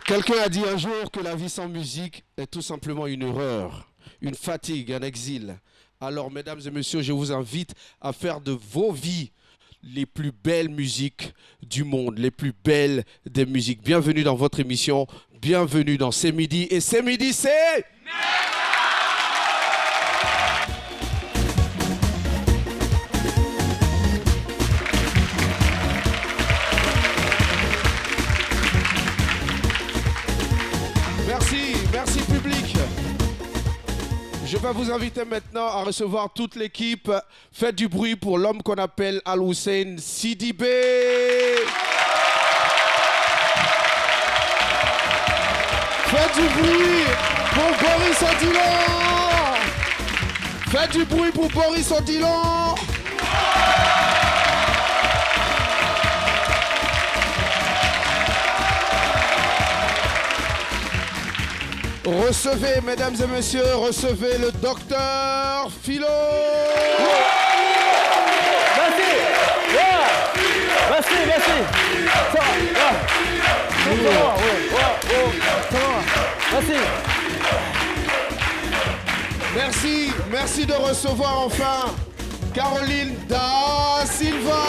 Quelqu'un a dit un jour que la vie sans musique est tout simplement une erreur, une fatigue, un exil. Alors, mesdames et messieurs, je vous invite à faire de vos vies les plus belles musiques du monde, les plus belles des musiques. Bienvenue dans votre émission, bienvenue dans C'est Midi. Et C'est Midi, c'est... Merci public. Je vais vous inviter maintenant à recevoir toute l'équipe. Faites du bruit pour l'homme qu'on appelle Al-Hussein Sidibé. Faites du bruit pour Boris Odilon. Faites du bruit pour Boris Odilon. Recevez, mesdames et messieurs, recevez le docteur Philo. Merci. Merci de recevoir enfin Caroline Da Silva.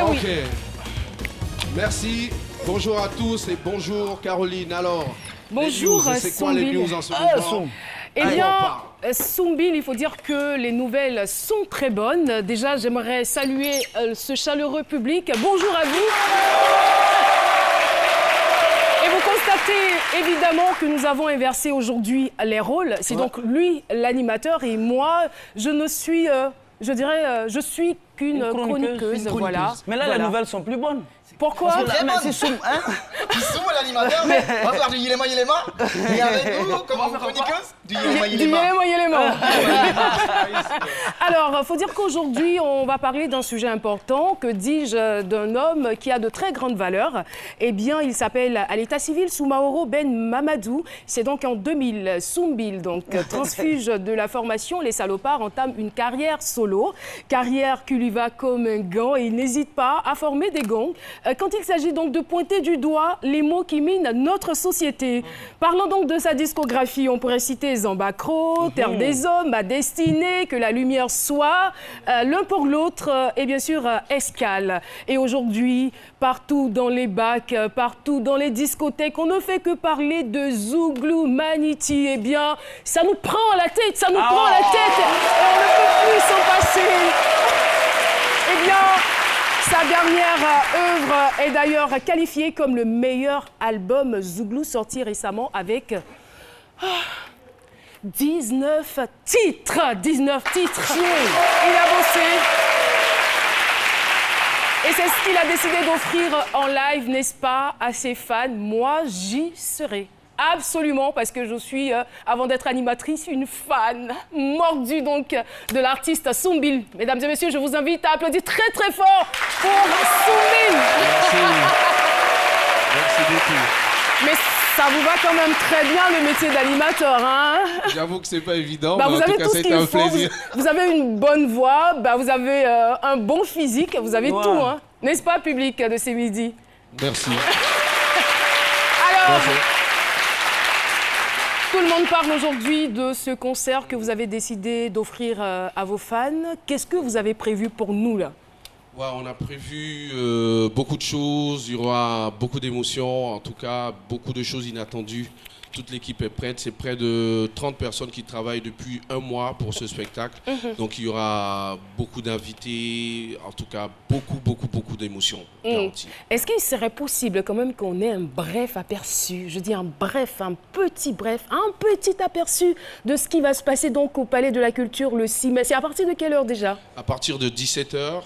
Oui. Ok. Merci. Bonjour à tous et bonjour Caroline. Alors, bonjour, c'est quoi les news en ce moment? Eh bien, Soumbil, il faut dire que les nouvelles sont très bonnes. Déjà, j'aimerais saluer ce chaleureux public. Bonjour à vous. Et vous constatez évidemment que nous avons inversé aujourd'hui les rôles. C'est donc lui l'animateur et moi, je ne suis, je suis qu'une chroniqueuse. Voilà. Mais là, les nouvelles sont plus bonnes. Pourquoi? C'est Soum, hein? Soum, l'animateur, on va faire du Yéléma. Et avec nous, comme chroniqueuse, du Yéléma. Alors, il faut dire qu'aujourd'hui, on va parler d'un sujet important, que dis-je, d'un homme qui a de très grandes valeurs. Eh bien, il s'appelle à l'état civil Soumaoro Ben Mamadou. C'est donc en 2000, Soumbil, donc transfuge de la formation Les Salopards, entame une carrière solo. Carrière qui lui va comme un gant et il n'hésite pas à former des gangs quand il s'agit donc de pointer du doigt les maux qui minent notre société. Parlant donc de sa discographie, on pourrait citer Zambacro, Terre des Hommes, Ma Destinée, Que la lumière soit, L'un pour l'autre et bien sûr Escale. Et aujourd'hui, partout dans les bacs, partout dans les discothèques, on ne fait que parler de Zouglou Manity. Eh bien, ça nous prend à la tête, et on ne peut plus s'en passer. Eh bien, sa dernière œuvre est d'ailleurs qualifiée comme le meilleur album Zouglou sorti récemment avec 19 titres. 19 titres. Il a bossé. Et c'est ce qu'il a décidé d'offrir en live, n'est-ce pas, à ses fans. Moi, j'y serai. Absolument, parce que je suis, avant d'être animatrice, une fan mordue donc de l'artiste Soumbil. Mesdames et messieurs, je vous invite à applaudir très très fort pour Soumbil. Merci beaucoup. Mais ça vous va quand même très bien le métier d'animateur, hein? J'avoue que c'est pas évident, bah, mais vous en tout avez cas, tout ce c'était qu'il un faut. plaisir. Vous avez une bonne voix, bah, vous avez un bon physique, vous avez tout, hein? N'est-ce pas, public de ces midis? Merci. Alors... Merci. Tout le monde parle aujourd'hui de ce concert que vous avez décidé d'offrir à vos fans. Qu'est-ce que vous avez prévu pour nous, là? Ouais, on a prévu beaucoup de choses, il y aura beaucoup d'émotions, en tout cas beaucoup de choses inattendues. Toute l'équipe est prête, c'est près de 30 personnes qui travaillent depuis un mois pour ce spectacle. Donc il y aura beaucoup d'invités, en tout cas beaucoup d'émotions garanties. Est-ce qu'il serait possible quand même qu'on ait un bref aperçu, je dis un petit aperçu de ce qui va se passer donc au Palais de la Culture le 6 mai? C'est à partir de quelle heure déjà? À partir de 17h,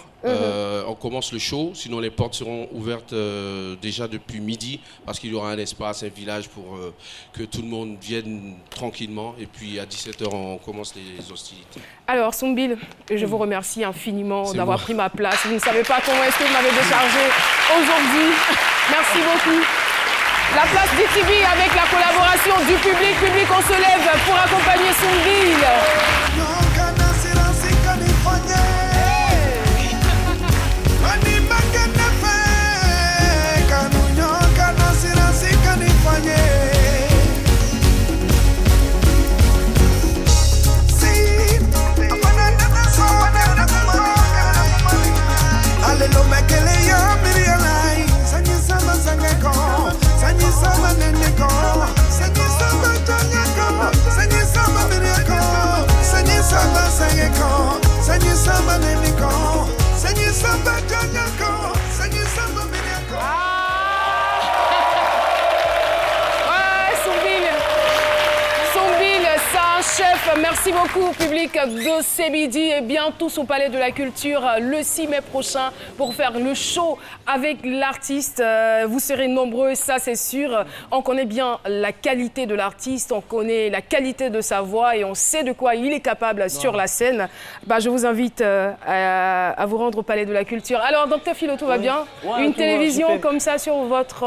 on commence le show, sinon les portes seront ouvertes déjà depuis midi parce qu'il y aura un espace, un village pour que tout le monde vienne tranquillement et puis à 17h on commence les hostilités. Alors Soumbil, je vous remercie infiniment d'avoir pris ma place. Vous ne savez pas comment est-ce que vous m'avez déchargé aujourd'hui. Merci beaucoup. La place d'ITV avec la collaboration du public. Public, on se lève pour accompagner Soumbil. Chef, merci beaucoup, public de ce midi. Et bien, tous au Palais de la Culture le 6 mai prochain pour faire le show avec l'artiste. Vous serez nombreux, ça c'est sûr. On connaît bien la qualité de l'artiste, on connaît la qualité de sa voix et on sait de quoi il est capable sur la scène. Bah, je vous invite à vous rendre au Palais de la Culture. Alors, Docteur Philo, tout va bien? Une télévision comme ça sur votre...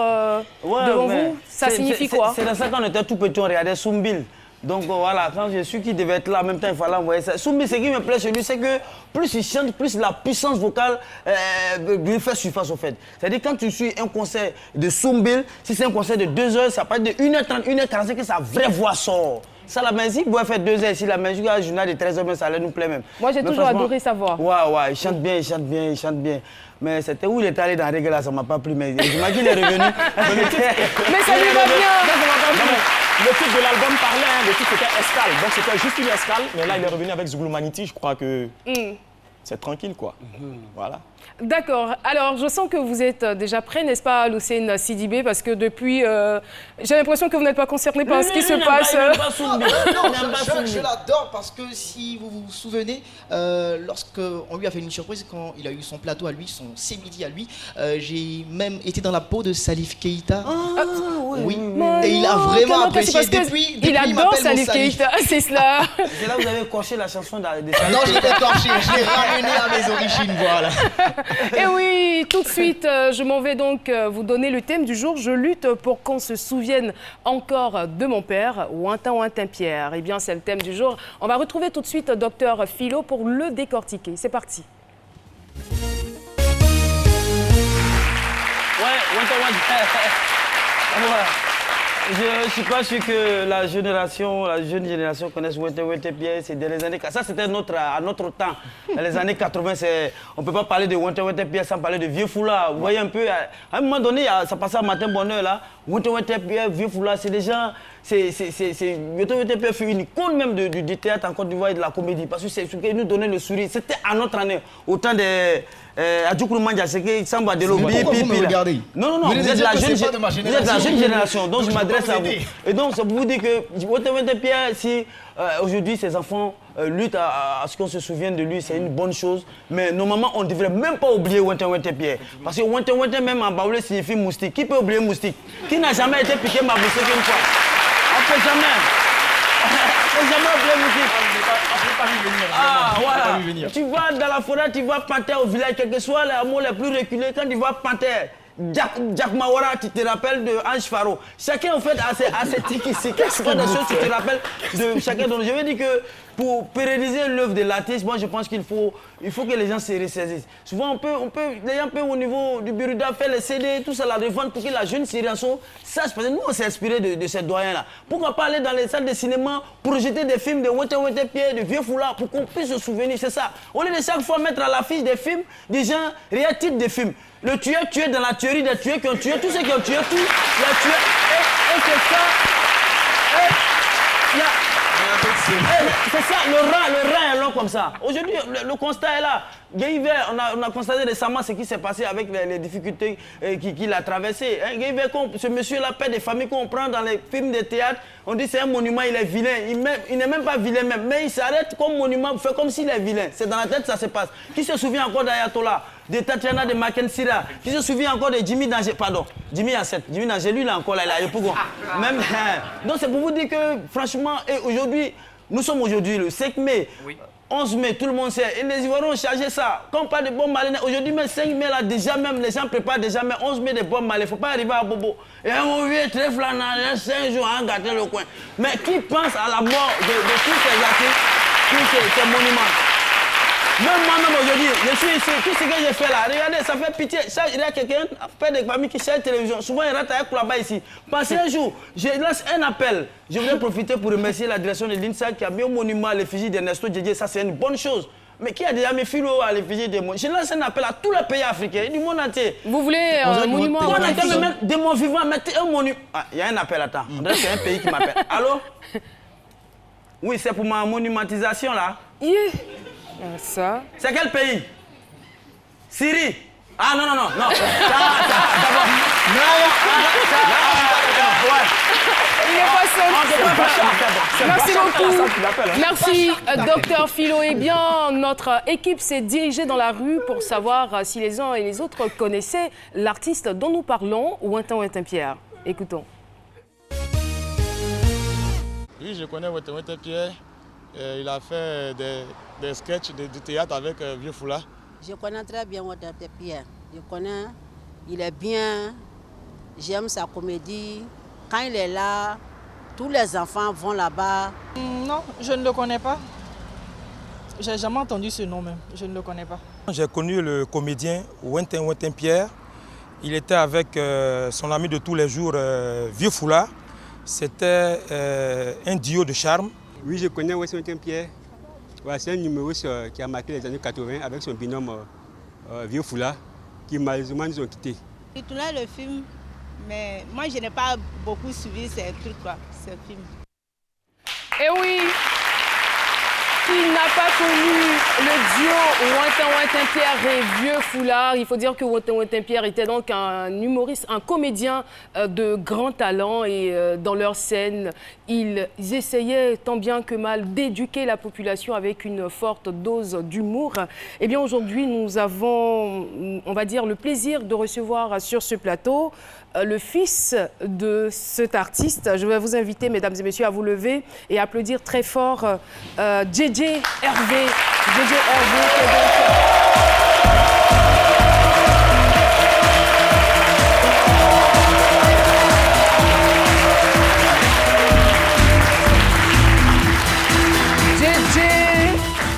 devant vous, ça signifie quoi? C'est dans ça qu'on était tout petit, on regardait Soumbil. Donc voilà, quand je suis qui devait être là, en même temps, il fallait envoyer ça. Soumbil, ce qui me plaît chez lui, c'est que plus il chante, plus la puissance vocale lui fait surface au fait. C'est-à-dire quand tu suis un concert de Soumbil, si c'est un concert de 2 heures, ça peut être de 1h30, 1h45 que sa vraie voix sort. Ça, la musique, il pourrait faire 2 heures ici, la musique, à un journal de 13 heures, ça allait nous plaire même. Moi, j'ai toujours adoré sa voix. Ouais, il chante bien, il chante bien, il chante bien. Mais c'était où il est allé dans la règle là, ça m'a pas plu, mais j'imagine qu'il est revenu. Mais ça lui va bien. Le titre de l'album parlait, le titre était Escale, donc c'était juste une escale, mais là il est revenu avec Zouglou-Manity, je crois que c'est tranquille quoi. Voilà. D'accord. Alors, je sens que vous êtes déjà prêt, n'est-ce pas, Lucène Sidibé, parce que depuis, j'ai l'impression que vous n'êtes pas concerné par ce qui se passe. Non, je l'adore parce que si vous vous souvenez, lorsqu'on lui a fait une surprise, quand il a eu son plateau à lui, son C-midi à lui, j'ai même été dans la peau de Salif Keïta. Oui. Et il a vraiment apprécié depuis il adore Salif Keïta, c'est cela. C'est là que vous avez coché la chanson de Salif. Non, je l'ai torché, je l'ai ramené à mes origines, voilà. Et oui, tout de suite, je m'en vais donc vous donner le thème du jour. Je lutte pour qu'on se souvienne encore de mon père, Ouintin Pierre. Eh bien, c'est le thème du jour. On va retrouver tout de suite Docteur Philo pour le décortiquer. C'est parti. Je ne suis pas sûr que la jeune génération connaisse Ouintin Pierre ces dernières années. Ça, c'était à notre temps. Dans les années 80, on ne peut pas parler de Ouintin Pierre sans parler de Vieux Foulard. Vous voyez un peu, à un moment donné, ça passait à Matin Bonheur, là. Ouintin Pierre, Vieux Foulard, c'est des gens... Ouintin Pierre fut une icône même du théâtre en Côte d'Ivoire et de la comédie. Parce que c'est ce qui nous donnait le sourire. C'était à notre année, au temps de... Adjoukoulou Mandia, c'est que Samba de l'Obi. Pourquoi vous me regardez? Non, vous êtes la jeune génération, donc je m'adresse à vous. Et donc, ça vous dit que Ouintin Pierre, si aujourd'hui ses enfants luttent à ce qu'on se souvienne de lui, c'est une bonne chose. Mais normalement, on ne devrait même pas oublier Ouintin Pierre. Parce que Ouintin même en baoulé signifie moustique. Qui peut oublier moustique? Qui n'a jamais été piqué ma moustique une fois? On ne peut jamais. On ne peut jamais oublier moustique. Ah, voilà. Tu vas dans la forêt, tu vois panthère au village, quel que soit les hameaux les plus reculés, quand tu vois panthère, Jack Mawara, tu te rappelles de Ange Faro. Chacun en fait a ses tics ici. Qu'est-ce que des choses tu te rappelles de chacun d'entre nous? Je veux dire que pour pérenniser l'œuvre de l'artiste, moi je pense qu'il faut que les gens se ressaisissent. Souvent les gens peuvent au niveau du Buruda faire les CD, tout ça la revendre pour que la jeune génération sache. Parce que nous on s'est inspiré de ces doyens-là. Pourquoi pas aller dans les salles de cinéma, projeter des films de Ouintin Pierre, de Vieux Foulard, pour qu'on puisse se souvenir, c'est ça. Au lieu de chaque fois mettre à l'affiche des films, des gens, réels titres des films. Le tueur tué dans la tuerie des tueurs qui ont tué, tous ceux qui ont tué, tout, la tué, et c'est ça. C'est ça, le rein est long comme ça. Aujourd'hui, le constat est là. Guéhiver, on a constaté récemment ce qui s'est passé avec les difficultés qu'il a traversées. Hein, Guéhiver, ce monsieur-là, père des familles qu'on prend dans les films de théâtre, on dit c'est un monument, il est vilain. Il n'est même pas vilain même, mais il s'arrête comme monument, fait comme s'il est vilain. C'est dans la tête que ça se passe. Qui se souvient encore d'Ayatollah, de Tatiana de Mackenzie, qui se souvient encore de Jimmy Danger, pardon, Jimmy Asset. Jimmy Danger, lui, il a encore là, il a Yopougon. Même, donc c'est pour vous dire que, franchement, et aujourd'hui, nous sommes aujourd'hui le 5 mai. Oui. 11 mai, tout le monde sait. Et les Ivoiriens ont chargé ça. Quand on parle de bombes malines, aujourd'hui, même 5 mai, là, déjà même, les gens préparent déjà même 11 mai de bombes malines. Il ne faut pas arriver à Bobo. Et on vient très flanant, 5 jours à gâter le coin. Mais qui pense à la mort de tous ces artistes, tous ces monuments? Même moi-même aujourd'hui, je suis ici, tout ce que j'ai fait là, regardez, ça fait pitié. Il y a quelqu'un, père de famille qui cherche la télévision, souvent il rate avec là-bas ici. Passez un jour, je lance un appel. Je voudrais profiter pour remercier la direction de l'INSA qui a mis au monument à l'effigie d'Ernesto Djedje, ça c'est une bonne chose. Mais qui a déjà mis philo à l'effigie des monuments? Je lance un appel à tous les pays africains, du monde entier. Vous voulez un monument? On a qu'à me mettre des mots vivants, mettez un monument. Ah, il y a un appel, attends. On dirait que c'est un pays qui m'appelle. Allô? Oui, c'est pour ma monumentisation là. Yeah. Ça. C'est quel pays? Syrie? Ah non, non, non, non. Il n'est pas seul. Merci beaucoup. Merci, docteur Philo. Eh bien, notre équipe s'est dirigée dans la rue pour savoir si les uns et les autres connaissaient l'artiste dont nous parlons, Ouintan Ouintin-Pierre. Écoutons. Oui, je connais Ouintan Pierre. Il a fait des sketchs du théâtre avec Vieux Foula. Je connais très bien Ouintan Pierre. Je connais, il est bien, j'aime sa comédie. Quand il est là, tous les enfants vont là-bas. Non, je ne le connais pas. J'ai jamais entendu ce nom même, je ne le connais pas. J'ai connu le comédien Ouintan Pierre. Il était avec son ami de tous les jours, Vieux Foula. C'était un duo de charme. Oui, je connais Ouintan Pierre. Ouais, c'est un numéro qui a marqué les années 80 avec son binôme Vieux Foula, qui malheureusement nous ont quittés. J'ai tourné le film, mais moi je n'ai pas beaucoup suivi ces trucs, quoi, ce film. Eh oui, il n'a pas connu le duo Ouintan Pierre et Vieux Foulard. Il faut dire que Ouintan Pierre était donc un humoriste, un comédien de grand talent et dans leur scène, ils essayaient tant bien que mal d'éduquer la population avec une forte dose d'humour. Eh bien aujourd'hui, nous avons, on va dire, le plaisir de recevoir sur ce plateau le fils de cet artiste. Je vais vous inviter, mesdames et messieurs, à vous lever et applaudir très fort Djedje Hervé. Djedje Hervé,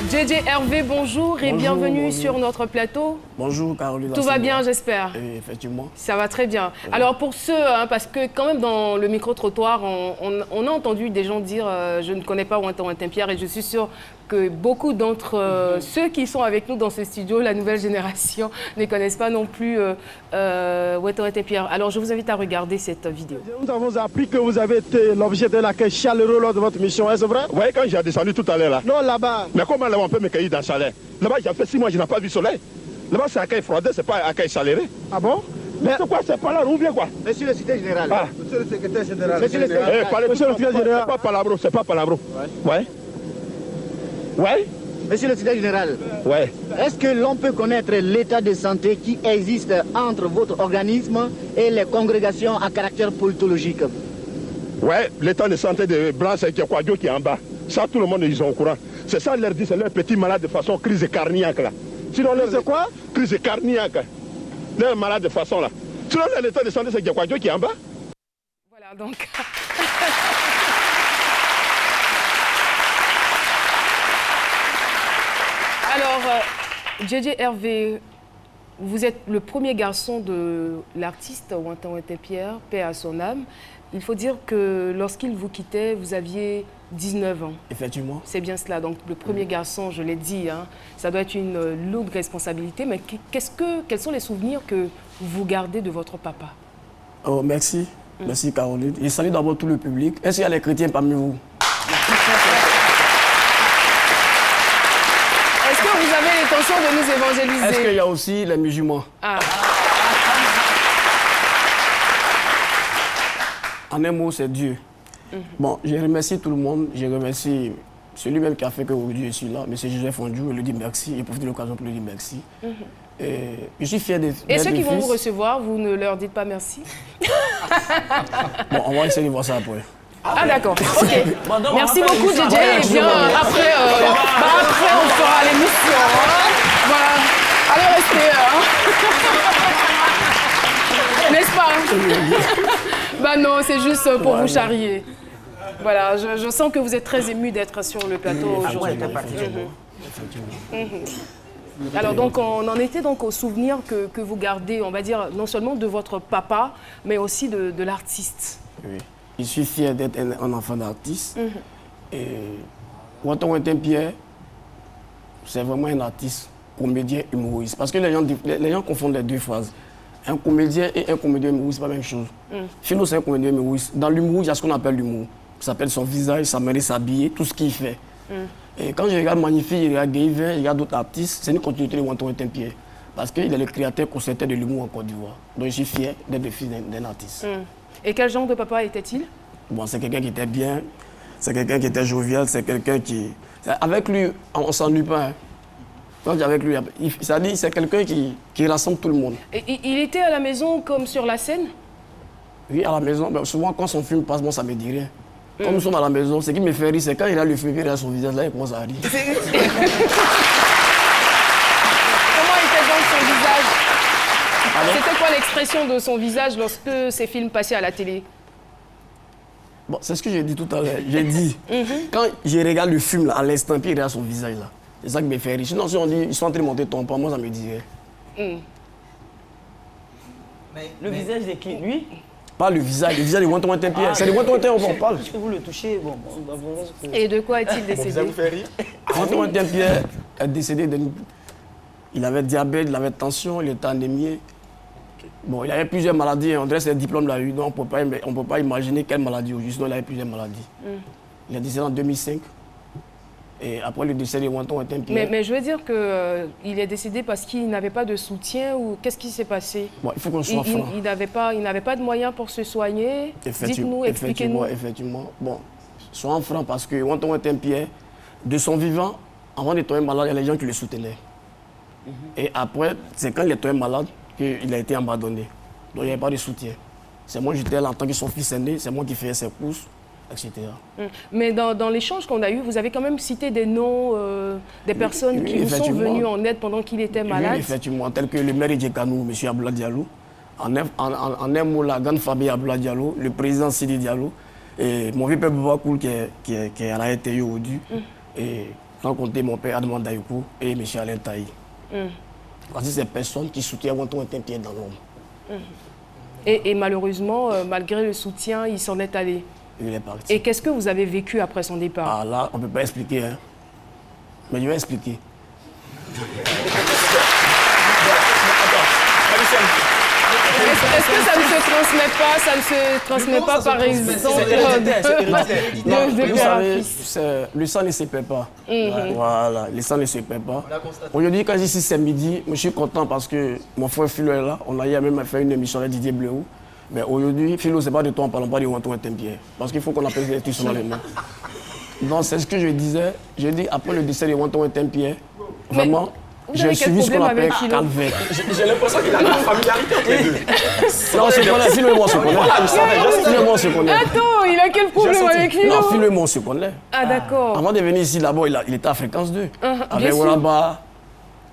Djedje Hervé, bonjour et bienvenue sur notre plateau. Bonjour Caroline. Tout va bien, j'espère? Effectivement. Ça va très bien. Alors pour ceux, parce que quand même dans le micro-trottoir, on a entendu des gens dire je ne connais pas Ouintan Pierre et je suis sûre que beaucoup d'entre ceux qui sont avec nous dans ce studio, la nouvelle génération, ne connaissent pas non plus Ouintan Pierre. Alors je vous invite à regarder cette vidéo. Nous avons appris que vous avez été l'objet d'un accueil chaleureux lors de votre mission, est-ce vrai? Oui, quand j'ai descendu tout à l'heure là. Non, là-bas. Mais comment là on peut me cueillir dans le chalet? Là-bas, j'ai fait 6 mois, je n'ai pas vu le soleil. Là-bas, c'est accueil froidé, c'est pas accueil chaleureux. Ah bon? Mais c'est quoi, c'est pas là, ou bien quoi? Monsieur le secrétaire général. Ah. Monsieur le secrétaire général. Monsieur le secrétaire général. C'est pas palabro, c'est pas palabro. Ouais. Ouais. Monsieur le secrétaire général. Ouais. Est-ce que l'on peut connaître l'état de santé qui existe entre votre organisme et les congrégations à caractère politologique? Ouais, l'état de santé de Blanc, c'est Kwadjo qui est en bas. Ça, tout le monde, ils sont au courant. C'est ça, leur dit, c'est leur petit malade de façon crise cardiaque là. Sinon, c'est quoi? Crise cardiaque. Leur malade de façon là. Sinon, l'état de santé, c'est Kwadjo qui est en bas. Voilà, donc. Alors, Djedje Hervé, vous êtes le premier garçon de l'artiste Ouintan Pierre, paix à son âme. Il faut dire que lorsqu'il vous quittait, vous aviez 19 ans. Effectivement. C'est bien cela. Donc, le premier garçon, je l'ai dit, hein, ça doit être une lourde responsabilité. Mais quels sont les souvenirs que vous gardez de votre papa? Oh, merci. Merci, Caroline. Je salue d'abord tout le public. Est-ce qu'il y a les chrétiens parmi vous? Est-ce que vous avez l'intention de nous évangéliser? Est-ce qu'il y a aussi les musulmans? Ah. En un mot, c'est Dieu. Bon, je remercie tout le monde. Je remercie celui-même qui a fait qu'aujourd'hui je suis là, M. Joseph Fondjou. Je lui dis merci. Il profite de l'occasion pour lui dire merci. Et je suis fier de. Et ceux qui vont vous recevoir, vous ne leur dites pas merci? Bon, on va essayer de voir ça après. Ah d'accord, ok. Bon, donc, Merci on va faire beaucoup une DJ. histoire. Et bien après, on fera l'émission. Hein. Voilà. Allez rester. N'est-ce pas? Bah non, c'est juste pour vous charrier. Voilà, je sens que vous êtes très ému d'être sur le plateau aujourd'hui. Alors donc on en était donc au souvenir que vous gardez, on va dire, non seulement de votre papa, mais aussi de l'artiste. Oui. Je suis fier d'être un enfant d'artiste. Et Wanton Pierre, c'est vraiment un artiste, comédien, humoriste. Parce que les gens confondent les deux phrases. Un comédien et un comédien humoriste, c'est pas la même chose. Philo, c'est un comédien humoriste. Dans l'humour, il y a ce qu'on appelle l'humour. Ça s'appelle son visage, sa manière de s'habiller, tout ce qu'il fait. Et quand je regarde Magnifique, je regarde Gayvin, je regarde d'autres artistes, c'est une continuité de Wanton Pierre. Parce qu'il est le créateur concepteur de l'humour en Côte d'Ivoire. Donc je suis fier d'être le fils d'un artiste. Et quel genre de papa était-il? Bon, c'est quelqu'un qui était bien, c'est quelqu'un qui était jovial, c'est quelqu'un qui... Avec lui, on ne s'ennuie pas. Hein. Quand avec lui, c'est quelqu'un qui rassemble tout le monde. Et il était à la maison comme sur la scène? Oui, à la maison. Mais souvent, quand son film passe, bon, ça ne me dit rien. Quand nous sommes à la maison, ce qui me fait rire, c'est quand il a le film, il a son visage là, il commence à rire. Comment était donc son visage? C'était quoi l'expression de son visage lorsque ces films passaient à la télé? Bon, c'est ce que j'ai dit tout à l'heure. J'ai dit, quand je regarde le film là, à l'instant, puis il regarde son visage là. C'est ça qui me fait rire. Sinon, si on dit, ils sont en train de monter ton pas, moi, ça me dirait. Le visage de qui? Lui? Pas le visage de Wanton Pierre. C'est de Wanton Pierre on parle. Est-ce que vous le touchez? Bon, et de quoi est-il décédé? Ça vous fait rire? Wanton Pierre est décédé il avait diabète, il avait tension, il était anémié. Bon, il avait plusieurs maladies, on dirait que ses diplômes l'a eu, donc on ne peut pas imaginer quelle maladie aujourd'hui, sinon il avait plusieurs maladies. Il est décédé en 2005. Et après le décès de Wanton Pierre... Mais je veux dire qu'il est décédé parce qu'il n'avait pas de soutien ou qu'est-ce qui s'est passé? Bon, il faut qu'on soit franc. Il n'avait pas de moyens pour se soigner? Dites-nous, expliquez-nous. Effectivement. Bon, soyons francs parce que Wanton Pierre, de son vivant, avant de tomber malade, il y a les gens qui le soutenaient. Et après, c'est quand il est tombé malade qu'il a été abandonné. Donc il n'y avait pas de soutien. C'est moi, j'étais là en tant que son fils aîné, c'est moi qui faisais ses courses, etc. Mais dans l'échange qu'on a eu, vous avez quand même cité des noms des personnes qui vous sont venues en aide pendant qu'il était malade. Oui, effectivement, tel que le maire de Djekanou, M. Abdoulaye Diallo, en un mot, la grande famille Abdoulaye Diallo, le président Sidi Diallo, et mon vieux père Boubakoul qui est à la RTI aujourd'hui, et sans compter mon père Adman Dayoukou et M. Alain Taï. Voici ces personnes qui soutiennent Wanton Pierre dans l'homme. Et malheureusement, malgré le soutien, il s'en est allé. Il est parti. Et qu'est-ce que vous avez vécu après son départ? Ah là, on ne peut pas expliquer. Hein. Mais je vais expliquer. Est-ce que ça ne se transmet pas, par exemple, vous savez, le sang ne se perd pas. Voilà, le sang ne se perd pas. Aujourd'hui, quand ici c'est midi, je suis content parce que mon frère Philo est là. On a même fait une émission avec Didier Bléou. Mais aujourd'hui, Philo, ce n'est pas de toi, on ne parle pas de Wanton Pierre. Parce qu'il faut qu'on appelle les tous sur les mains. Donc c'est ce que je disais. Je dis, après le décès de Wanton Pierre, vraiment... J'ai suivi ce qu'on appelle calvaire. J'ai l'impression qu'il a une familiarité entre les deux. Non, Philo et moi, on se connaît. Philo et moi, on se connaît. Attends, il a quel problème avec Philo? Non, Philo et moi, on se connaît. Ah, d'accord. Avant de venir ici, d'abord, il était à Fréquence 2. Avec Oraba,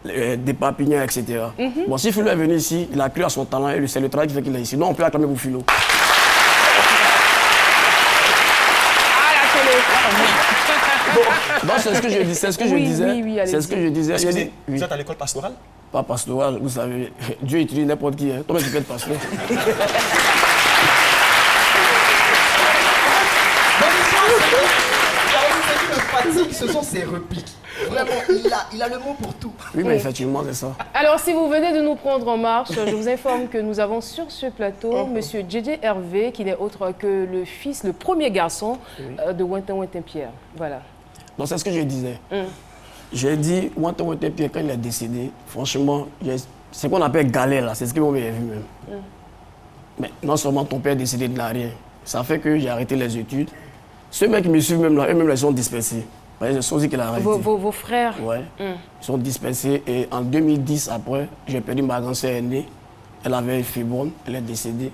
des Papignan, etc. Bon, si Philo est venu ici, il a cru à son talent et c'est le travail qui fait qu'il est ici. Non, on peut acclamer pour Philo. Non, c'est ce que je dis, c'est ce que je disais. Oui, c'est ce que je disais. Excusez, vous êtes à l'école pastorale? Pas pastorale, vous savez. Dieu utilise n'importe qui. Hein. Toi, tu peux être pasteur. Ce sont ses répliques. Vraiment, il a le mot pour tout. Oui, mais effectivement, c'est ça. Alors, si vous venez de nous prendre en marche, je vous informe que nous avons sur ce plateau M. JJ Hervé, qui n'est autre que le premier garçon de Wanton Pierre. Voilà. Donc, c'est ce que je disais. J'ai dit, Wanton Pierre, quand il est décédé, franchement, c'est ce qu'on appelle galère, là. C'est ce que vous m'avez vu même. Mais non seulement ton père est décédé de la rien, ça fait que j'ai arrêté les études. Ceux mecs qui me suivent même là, eux-mêmes, ils sont dispersés. C'est Sozi qui l'a arrêté. Vos frères? Oui. Ils sont dispersés. Et en 2010, après, j'ai perdu ma grand-sœur aînée. Elle avait une fibrome, elle est décédée.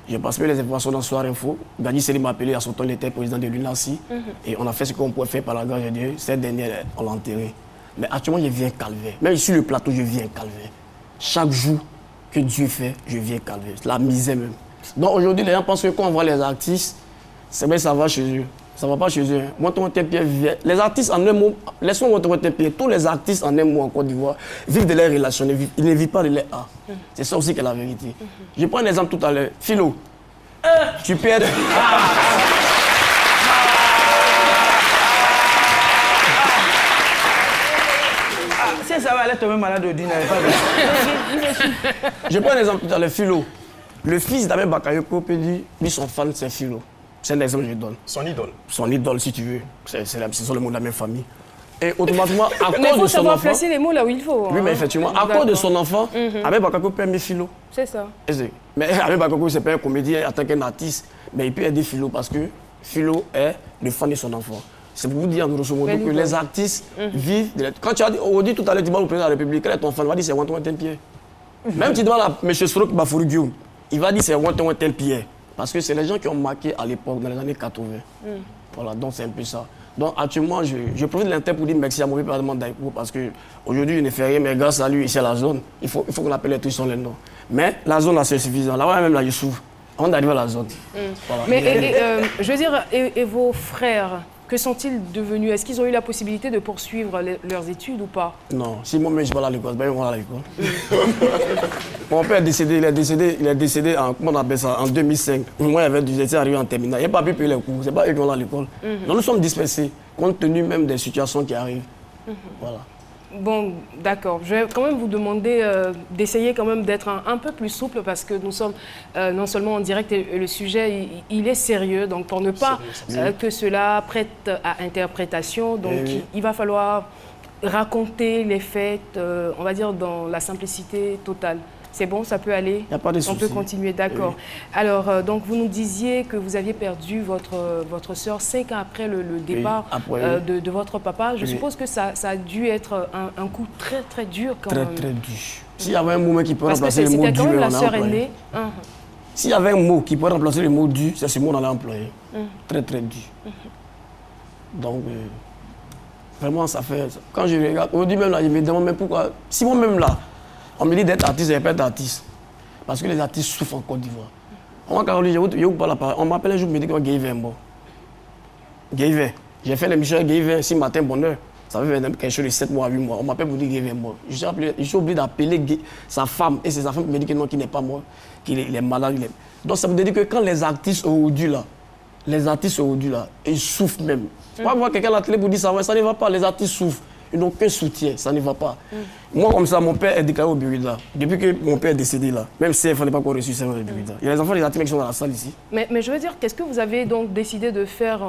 J'ai passé les informations dans Soir Info. Gadi Selim m'a appelé à son temps, il était président de l'UNACI. Et on a fait ce qu'on pouvait faire par la grâce de Dieu. Cette dernière, on l'a enterré. Mais actuellement, je viens calvaire. Même sur le plateau, je viens calvaire. Chaque jour que Dieu fait, je viens calvaire. La misère même. Donc aujourd'hui, les gens pensent que quand on voit les artistes, c'est vrai, ça va chez eux. Ça ne va pas chez eux. Les artistes en un mot, laissons tous les artistes en un mot en Côte d'Ivoire vivent de leurs relations, ils ne vivent pas de leur art. C'est ça aussi qui est la vérité. Je prends un exemple tout à l'heure. Philo, tu peux être... Si ça va aller tomber malade au dîner. Je prends un exemple tout à l'heure. Philo, le fils d'Ahmed Bakayoko peut dire, lui son fan c'est Philo. C'est un exemple que je donne. Son idole. Son idole, si tu veux. Ce sont les mots de la même famille. Et automatiquement, à cause de son enfant... Mais il faut savoir placer les mots là où il faut. Oui, mais effectivement, à cause de son enfant, Ahmed Bakayoko peut aimer Philo. C'est ça. Mais Ahmed Bakayoko, c'est pas un comédien en tant qu'artiste, mais il peut aider Philo parce que Philo est le fan de son enfant. C'est pour vous dire, grosso modo, que les artistes vivent... Quand tu as dit, on dit tout à l'heure, tu vas au président de la République, quel est ton fan? Il va dire c'est Wanton Pierre. Même tu demandes à M. Srouk Bafourou Guillaume, il va dire c'est Wanton Pierre. Parce que c'est les gens qui ont marqué à l'époque, dans les années 80. Voilà, donc c'est un peu ça. Donc actuellement, je profite de l'inter pour dire merci à mon département d'Aïko parce qu'aujourd'hui, il ne fait rien, mais grâce à lui, ici à la zone, il faut qu'on appelle les trucs sur les noms. Mais la zone, là, c'est suffisant. Là, même là, je souffre. Avant d'arriver à la zone. Voilà. Mais je veux dire, et vos frères, que sont-ils devenus? Est-ce qu'ils ont eu la possibilité de poursuivre leurs études ou pas? Non, si moi-même je vais à l'école, ben, ils vont à l'école. Mon père est décédé, il est décédé en, comment on appelle ça, en 2005. Moi, j'étais arrivé en terminale. Il n'a pas pu payer les cours, c'est pas eux qui vont à l'école. Donc nous sommes dispersés, compte tenu même des situations qui arrivent. Voilà. Bon, d'accord. Je vais quand même vous demander d'essayer quand même d'être un peu plus souple parce que nous sommes non seulement en direct et le sujet, il est sérieux. Donc, pour ne pas que cela prête à interprétation, donc il va falloir raconter les faits, on va dire, dans la simplicité totale. C'est bon, ça peut aller? Il n'y a pas de souci. On peut continuer, d'accord. Alors, donc, vous nous disiez que vous aviez perdu votre sœur 5 ans après le départ de votre papa. Je suppose que ça a dû être un coup très, très dur quand même. Très, très dur. S'il y avait un mot qui peut remplacer le mot dur, c'était quand même la sœur aînée. S'il y avait un mot qui peut remplacer le mot dur, c'est ce mot qu'on allait employer. Très, très dur. Donc, vraiment, ça fait... Quand je regarde, aujourd'hui même là, je me demande même pourquoi... Si moi-même là, on me dit d'être artiste, je ne vais pas être artiste. Parce que les artistes souffrent en Côte d'Ivoire. On m'appelle un jour, me dit que Guéhiver est mort. Guéhiver. J'ai fait l'émission avec Guéhiver, 6 matin, bonheur. Ça fait quelque chose de 7 mois, 8 mois. On m'appelle pour dire Guéhiver est mort. Je suis obligé d'appeler sa femme et ses enfants pour me dire que non, qu'il n'est pas mort, qu'il est malade. Donc ça veut dire que quand les artistes aujourd'hui là, ils souffrent même. Tu vas voir quelqu'un à la télé pour dire ça, ouais, ça ne va pas, les artistes souffrent. Ils n'ont aucun soutien, ça ne va pas. Moi, comme ça, mon père est déclaré au Burida. Depuis que mon père est décédé là, même si il ne fallait pas qu'on reçu ça au Burida. Il y a les enfants des artistes qui sont dans la salle ici. Mais je veux dire, qu'est-ce que vous avez donc décidé de faire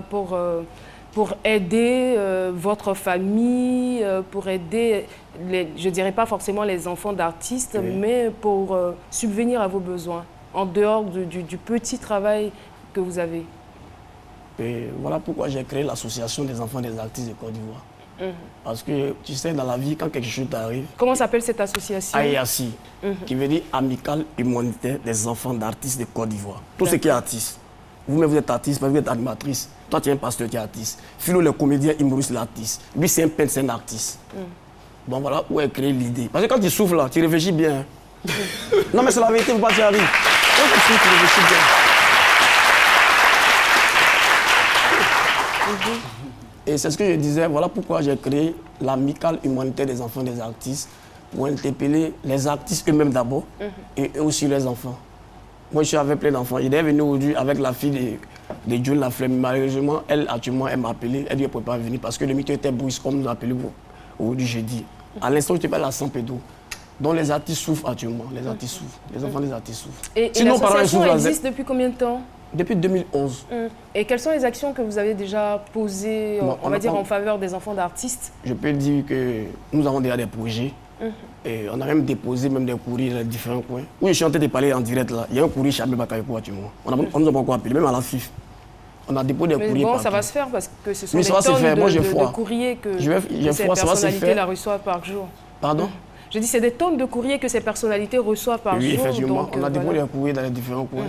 pour aider votre famille, pour aider, je ne dirais pas forcément les enfants d'artistes, mais pour subvenir à vos besoins, en dehors du petit travail que vous avez? Et voilà pourquoi j'ai créé l'association des enfants des artistes de Côte d'Ivoire. Parce que tu sais, dans la vie, quand quelque chose t'arrive... Comment s'appelle cette association? AEACI, qui veut dire Amicale Humanitaire des enfants d'artistes de Côte d'Ivoire. Tout ce qui est artiste. Vous-même, vous êtes artiste, vous êtes animatrice. Toi, tu es un pasteur, tu es artiste. Philo, le comédien, humoriste, l'artiste. Lui, c'est un peintre, c'est un artiste. Donc voilà où est créée l'idée. Parce que quand tu souffles là, tu réfléchis bien. Non, mais c'est la vérité, il ne faut pas t'y arriver. Quand tu souffles, tu réfléchis bien. Et c'est ce que je disais, voilà pourquoi j'ai créé l'amicale humanitaire des enfants des artistes, pour interpeller les artistes eux-mêmes d'abord, et aussi les enfants. Moi, je suis avec plein d'enfants. Il est venu aujourd'hui avec la fille de John Laflemme. Malheureusement, elle, actuellement, elle m'a appelé. Elle dit qu'elle ne peut pas venir parce que le milieu était brusque, comme nous appelons aujourd'hui jeudi. À l'instant, je te parle à 100 pédos. Donc les artistes souffrent actuellement. Les artistes souffrent. Les enfants des artistes souffrent. Et l'association existe depuis combien de temps? Depuis 2011. Et quelles sont les actions que vous avez déjà posées, on va dire, en faveur des enfants d'artistes? Je peux dire que nous avons déjà des projets. Et on a même déposé des courriers dans différents coins. Oui, je suis en train de parler en direct là. Il y a un courrier chez Ahmed Bakayoko actuellement. On nous a pas encore appelé, même à la FIF. On a déposé des courriers. Bon, ça va se faire parce que ce sont des tonnes de courriers que ces personnalités la reçoivent par jour. Pardon? Je dis, c'est des tonnes de courriers que ces personnalités reçoivent par jour. Oui, effectivement. Donc, on a déployé des courriers dans les différents coins.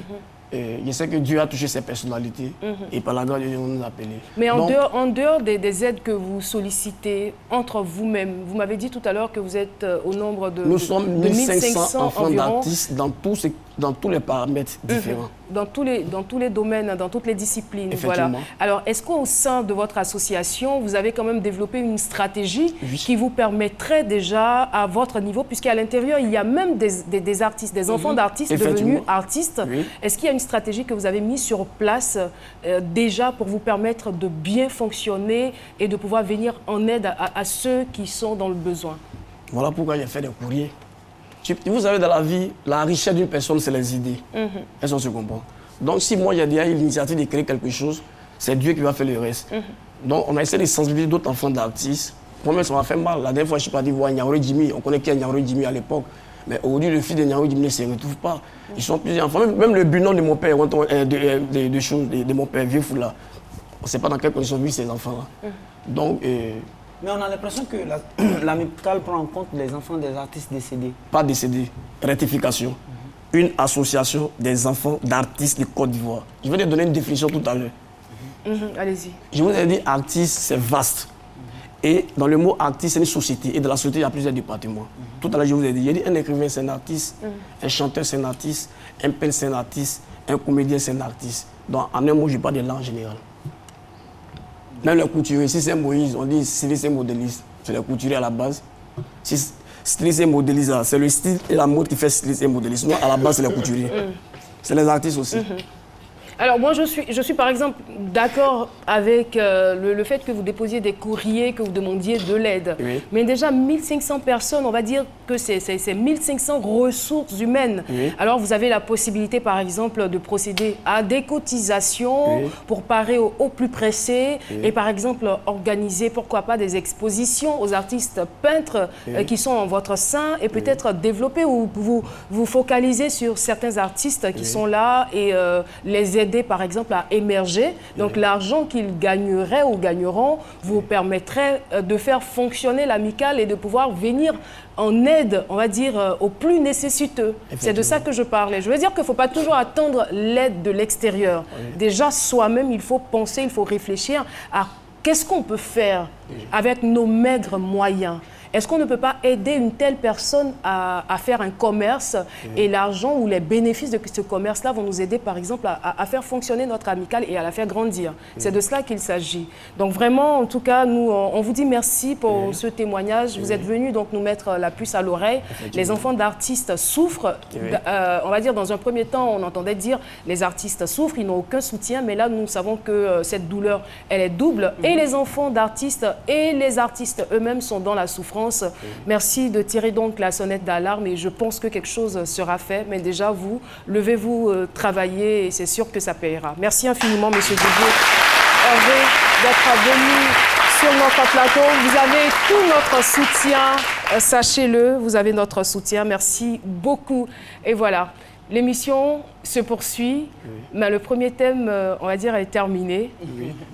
Et je sais que Dieu a touché ces personnalités et par la grâce de Dieu, on nous a appelés. Mais en dehors des aides que vous sollicitez entre vous-même, vous m'avez dit tout à l'heure que vous êtes au nombre de Nous sommes 1500 enfants environ, d'artistes dans tous les paramètres différents. Dans tous les domaines, dans toutes les disciplines. Voilà. Alors, est-ce qu'au sein de votre association, vous avez quand même développé une stratégie qui vous permettrait déjà, à votre niveau, puisqu'à l'intérieur, il y a même des artistes, des enfants d'artistes devenus artistes. Est-ce qu'il y a une stratégie que vous avez mise sur place déjà pour vous permettre de bien fonctionner et de pouvoir venir en aide à ceux qui sont dans le besoin? Voilà pourquoi j'ai fait des courriers. Vous savez, dans la vie, la richesse d'une personne, c'est les idées. Est-ce qu'on se comprend? Donc, si moi, j'ai déjà eu l'initiative de créer quelque chose, c'est Dieu qui va faire le reste. Donc, on a essayé de sensibiliser d'autres enfants d'artistes. Moi-même, ça m'a fait mal. La dernière fois, je suis parti voir Nyaro Jimmy. On connaît qui est Nyaro Jimmy à l'époque. Mais aujourd'hui, le fils de Nyaro Jimmy ne se retrouve pas. Ils sont plusieurs enfants. Même le binôme de mon père, de mon père, Vieux Foula, on ne sait pas dans quelles conditions vivent ces enfants-là. Donc, mais on a l'impression que l'amicale prend en compte les enfants des artistes décédés. Pas décédés, rectification. Une association des enfants d'artistes de Côte d'Ivoire. Je vais te donner une définition tout à l'heure. Allez-y. Je vous ai dit artiste, c'est vaste. Et dans le mot artiste, c'est une société. Et dans la société, il y a plusieurs départements. Tout à l'heure, je vous ai dit, un écrivain, c'est un artiste. Un chanteur, c'est un artiste. Un peintre, c'est un artiste. Un comédien, c'est un artiste. Donc, en un mot, je parle de l'art en général. Même le couturier, si c'est Moïse, on dit styliste et modéliste. C'est le couturier à la base. Si styliste et modéliste, c'est le style et la mode qui fait styliste et modéliste. Sinon, à la base, c'est le couturier. C'est les artistes aussi. Alors moi, je suis par exemple d'accord avec le fait que vous déposiez des courriers, que vous demandiez de l'aide. Mais déjà, 1500 personnes, on va dire que c'est 1500 ressources humaines. Alors vous avez la possibilité, par exemple, de procéder à des cotisations pour parer aux plus pressés et par exemple organiser, pourquoi pas, des expositions aux artistes peintres qui sont en votre sein et peut-être développer ou vous focaliser sur certains artistes qui sont là et les aider par exemple à émerger. Donc l'argent qu'ils gagneraient ou gagneront vous permettrait de faire fonctionner l'amicale et de pouvoir venir en aide, on va dire, aux plus nécessiteux. C'est de ça que je parlais. Je veux dire qu'il ne faut pas toujours attendre l'aide de l'extérieur. Déjà, soi-même, il faut penser, il faut réfléchir à qu'est-ce qu'on peut faire avec nos maigres moyens. Est-ce qu'on ne peut pas aider une telle personne à faire un commerce et l'argent ou les bénéfices de ce commerce-là vont nous aider, par exemple, à faire fonctionner notre amicale et à la faire grandir. C'est de cela qu'il s'agit. Donc vraiment, en tout cas, nous, on vous dit merci pour ce témoignage. Vous êtes venus donc nous mettre la puce à l'oreille. Les enfants d'artistes souffrent. On va dire, dans un premier temps, on entendait dire les artistes souffrent, ils n'ont aucun soutien. Mais là, nous savons que cette douleur, elle est double. Et les enfants d'artistes et les artistes eux-mêmes sont dans la souffrance. Merci de tirer donc la sonnette d'alarme et je pense que quelque chose sera fait. Mais déjà, vous, levez-vous, travaillez et c'est sûr que ça payera. Merci infiniment, Monsieur Didier Hervé, d'être venu sur notre plateau. Vous avez tout notre soutien, sachez-le, vous avez notre soutien. Merci beaucoup. Et voilà. L'émission se poursuit, mais le premier thème, on va dire, est terminé.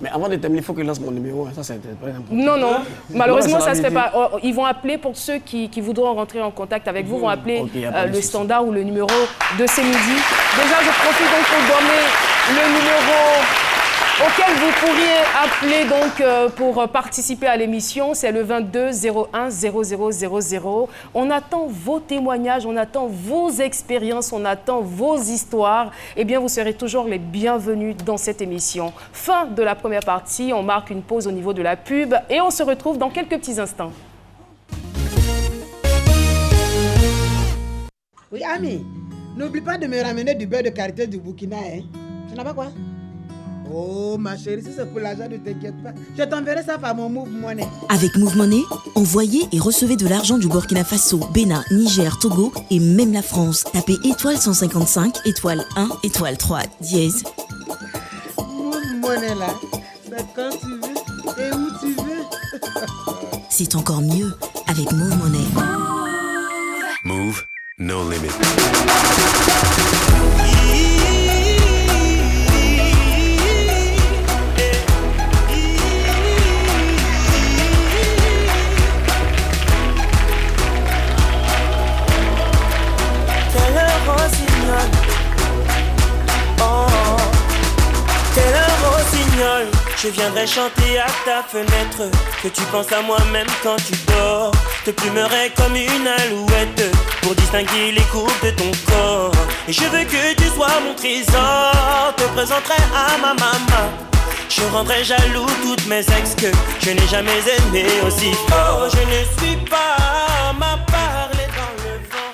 Mais avant de terminer, il faut que je lance mon numéro. Ça, c'est très important. Non. Malheureusement, ça ne se fait pas. Ils vont appeler, pour ceux qui voudront rentrer en contact avec vous, vont appeler le standard ou le numéro de ce midi. Déjà, je profite donc pour donner le numéro auquel vous pourriez appeler donc pour participer à l'émission. C'est le 22 01 0000. On attend vos témoignages, on attend vos expériences, on attend vos histoires. Eh bien, vous serez toujours les bienvenus dans cette émission. Fin de la première partie, on marque une pause au niveau de la pub et on se retrouve dans quelques petits instants. Oui, Ami, n'oublie pas de me ramener du beurre de karité du Burkina, hein. Tu n'as pas quoi? Oh ma chérie, si c'est pour l'argent, ne t'inquiète pas. Je t'enverrai ça par mon Move Money. Avec Move Money, envoyez et recevez de l'argent du Burkina Faso, Bénin, Niger, Togo et même la France. Tapez étoile 155, étoile 1, étoile 3, dièse. Move Money là, c'est quand tu veux et où tu veux. C'est encore mieux avec Move Money. Move, no limit. rossignol. Oh, tel un rossignol, je viendrai chanter à ta fenêtre. Que tu penses à moi même quand tu dors. Te plumerai comme une alouette pour distinguer les courbes de ton corps. Et je veux que tu sois mon trésor. Te présenterai à ma maman. Je rendrai jaloux toutes mes ex que je n'ai jamais aimé aussi fort. Je ne suis pas ma parler dans le vent.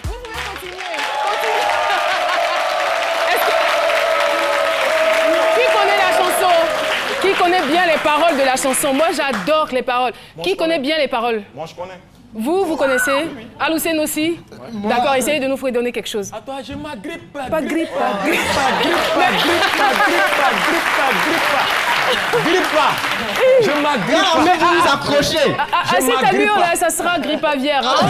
Qui connaît la chanson? Qui connaît bien les paroles de la chanson? Moi, j'adore les paroles. Qui connaît bien les paroles? Moi, je connais. Vous connaissez? Oui. Aloussène aussi? D'accord, essayez de nous donner quelque chose. Attends, je m'agrippe. Pas grippe. Grippe pas. Je m'agrippe. Non, mais vous vous accrochez. Cet allure là, ça sera grippe aviaire. Hein?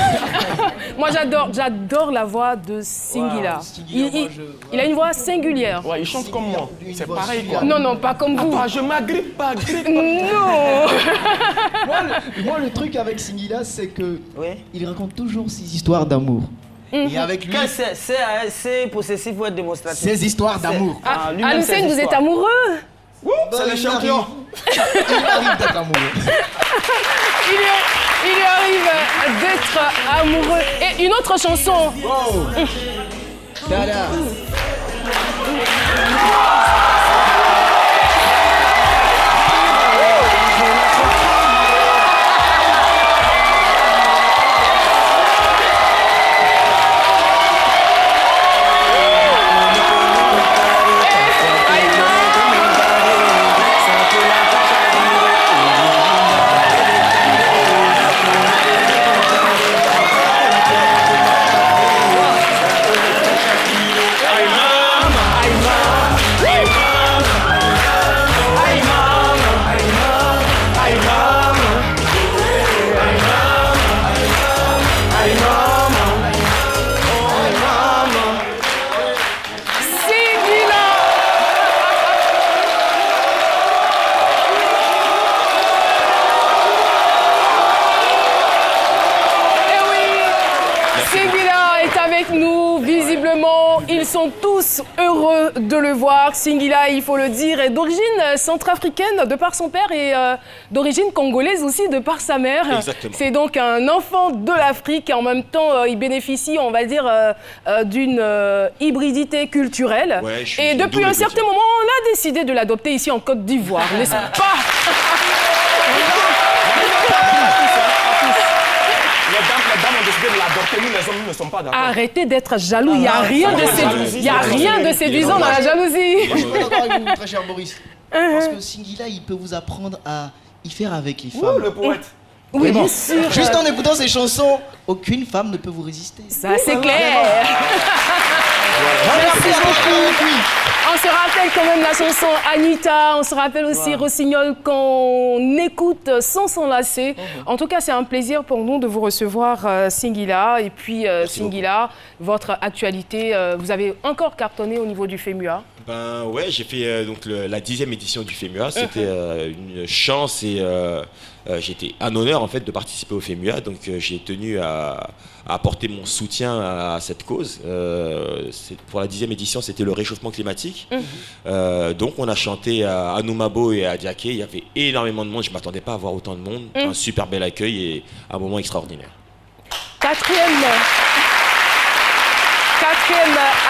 Moi, j'adore la voix de Singila. Il a une voix singulière. Ouais, il chante comme moi. C'est pareil quoi. Non, pas comme vous. Attends, je m'agrippe pas. Non. Moi, le truc avec Singila, c'est que il raconte toujours ses histoires d'amour. Et avec lui, c'est possessif ou être démonstratif. ses histoires d'amour. Aloussène, vous êtes amoureux? C'est le champion. Il arrive d'être amoureux. Il lui arrive d'être amoureux. Et une autre chanson. Wow. Dada. Ils sont tous heureux de le voir. Singila, il faut le dire, est d'origine centrafricaine de par son père et d'origine congolaise aussi de par sa mère. Exactement. C'est donc un enfant de l'Afrique et en même temps, il bénéficie, on va dire, d'une hybridité culturelle. Ouais, et depuis un certain moment, on a décidé de l'adopter ici en Côte d'Ivoire, n'est-ce pas? Les dames ont décidé de l'adopter, nous les hommes ne sommes pas d'accord. Arrêtez d'être jaloux, il n'y a rien de séduisant dans la jalousie. Moi, je suis pas d'accord avec vous, très cher Boris. Parce que Singila, il peut vous apprendre à y faire avec les femmes. Le poète. Oui, bien sûr. Juste en écoutant ces chansons, aucune femme ne peut vous résister. Ça, c'est clair. Merci beaucoup. On se rappelle quand même la chanson Anita, on se rappelle aussi Rossignol qu'on écoute sans s'enlacer. En tout cas, c'est un plaisir pour nous de vous recevoir, Singila. Et puis, Singila, votre actualité, vous avez encore cartonné au niveau du FEMUA. Ben ouais, j'ai fait donc la 10e édition du FEMUA. C'était une chance et j'étais un honneur en fait de participer au FEMUA. Donc j'ai tenu à apporter mon soutien à cette cause. Pour la 10e édition, c'était le réchauffement climatique. Donc on a chanté à Noumabo et à Diaké. Il y avait énormément de monde. Je ne m'attendais pas à voir autant de monde. Un super bel accueil et un moment extraordinaire. Quatrième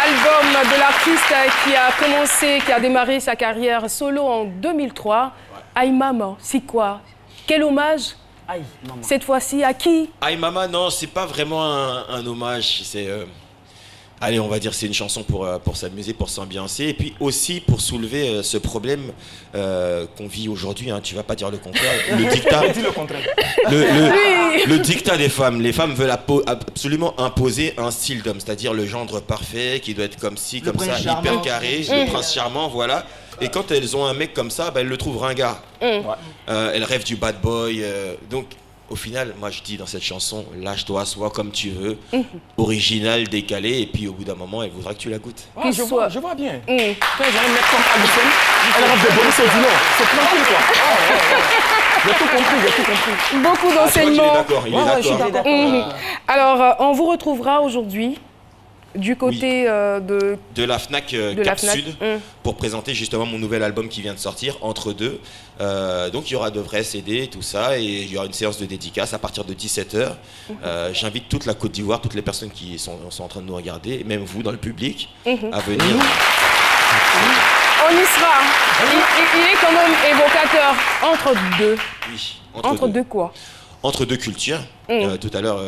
album de l'artiste qui a démarré sa carrière solo en 2003. Aïe Maman, c'est quoi? Quel hommage? Aïe Maman. Cette fois-ci, à qui? Aïe Maman, non, c'est pas vraiment un hommage. C'est, allez, on va dire c'est une chanson pour s'amuser, pour s'ambiancer. Et puis aussi pour soulever ce problème qu'on vit aujourd'hui. Hein, tu vas pas dire le contraire. Le dictat. Dis le contraire. Le dictat des femmes. Les femmes veulent absolument imposer un style d'homme, c'est-à-dire le gendre parfait qui doit être comme ci, comme ça, hyper carré, le prince charmant, voilà. Et quand elles ont un mec comme ça, elles le trouvent ringard. Elles rêvent du bad boy. Donc, au final, moi je dis dans cette chanson, lâche-toi, sois comme tu veux, original, décalé, et puis au bout d'un moment, elle voudra que tu la goûtes. Ah, je vois bien. Quand j'ai un mec comme Aloussène, elle rêve de Boris Odilon. C'est tranquille quoi. J'ai tout compris. Beaucoup d'enseignements. Il est d'accord. Alors, on vous retrouvera aujourd'hui du côté de la FNAC Cap Sud pour présenter justement mon nouvel album qui vient de sortir, Entre deux. Donc il y aura de vrais CD, tout ça, et il y aura une séance de dédicace à partir de 17h. J'invite toute la Côte d'Ivoire, toutes les personnes qui sont en train de nous regarder, et même vous dans le public, à venir. On y sera. Il est quand même évocateur. Entre deux. Oui. Entre deux quoi? Entre deux cultures. Tout à l'heure,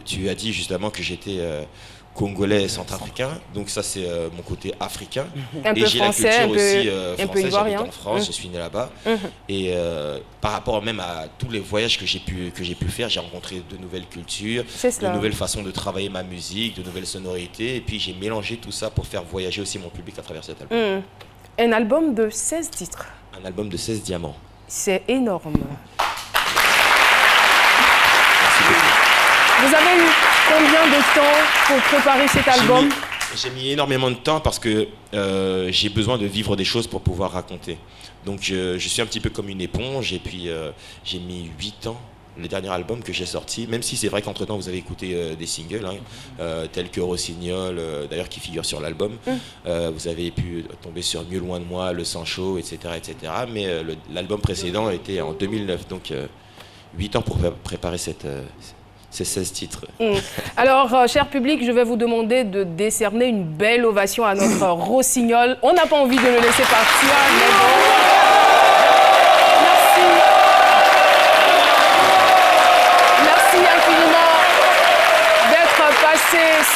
tu as dit justement que j'étais congolais et centrafricain. Donc ça, c'est mon côté africain. Un peu français, la culture aussi un peu française. ivoirien. J'habite en France, je suis né là-bas. Et par rapport même à tous les voyages que j'ai pu faire, j'ai rencontré de nouvelles cultures, de nouvelles façons de travailler ma musique, de nouvelles sonorités. Et puis j'ai mélangé tout ça pour faire voyager aussi mon public à travers cet album. Un album de 16 titres. Un album de 16 diamants. C'est énorme. Vous avez eu combien de temps pour préparer cet album? J'ai mis énormément de temps parce que j'ai besoin de vivre des choses pour pouvoir raconter. Donc je suis un petit peu comme une éponge et puis j'ai mis 8 ans. Le dernier album que j'ai sorti, même si c'est vrai qu'entre-temps vous avez écouté des singles tels que Rossignol, d'ailleurs qui figure sur l'album. Vous avez pu tomber sur Mieux loin de moi, Le Sang Chaud, etc. Mais l'album précédent était en 2009, donc 8 ans pour préparer ces 16 titres. Alors, cher public, je vais vous demander de décerner une belle ovation à notre Rossignol. On n'a pas envie de le laisser partir, mais bon.